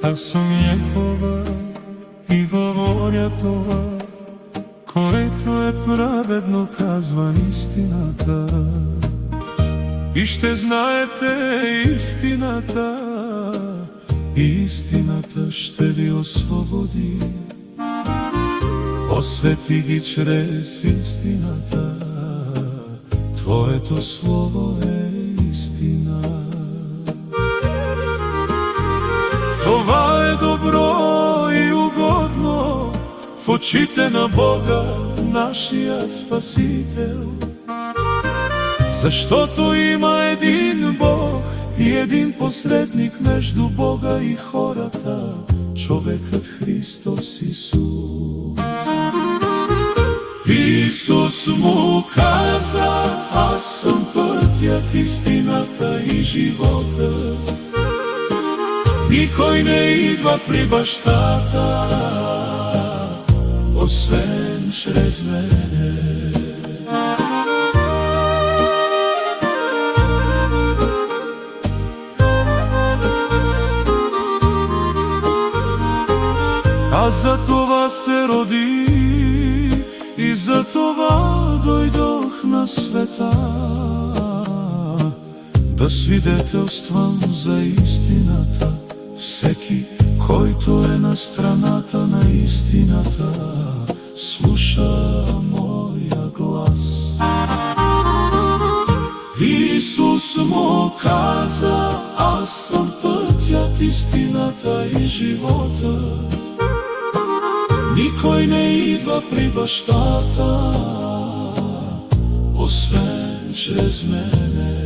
Аз съм Йехова и говоря това, което е праведно, казва истината. И ще знаете истината, и истината ще ви освободи. Освети ги чрез истината, Твоето слово е истина. Това е добро и угодно в очите на Бога, нашият Спасител. Защото има един Бог и един посредник между Бога и хората, човекът Христос Исус. Исус му каза: аз съм пътят, истината и живота. Никой не идва при бащата, освен чрез мене. Аз за това се родих и за това дойдох на света, да свидетелствам за истината. Всеки, който е на страната на истината, слуша моя глас. Исус му каза: аз съм пътят, истината и живота. Никой не идва при бащата, освен чрез мене.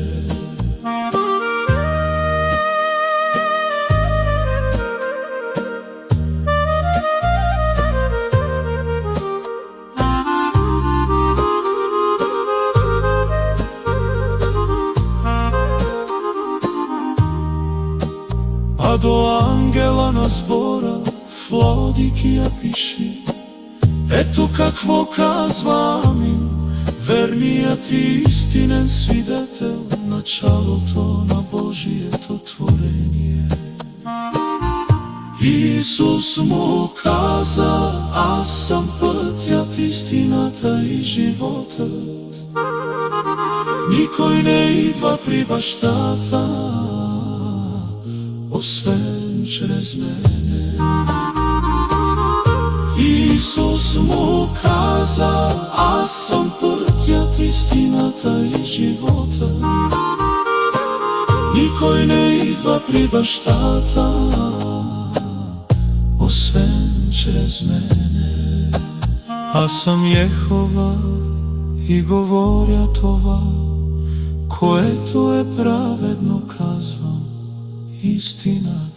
А до ангела на сбора в Лаодикия пиши: ето какво казва Амин, верният и истинен свидетел, началото на Божието творение. Исус му каза: аз съм пътят, истината и животът. Никой не идва при бащата, освен чрез мене. Исус му каза: аз съм пътят, истината и живота. Никой не идва при бащата, освен чрез мене. Аз съм Йехова и говоря това, което е праведно, казвам истината.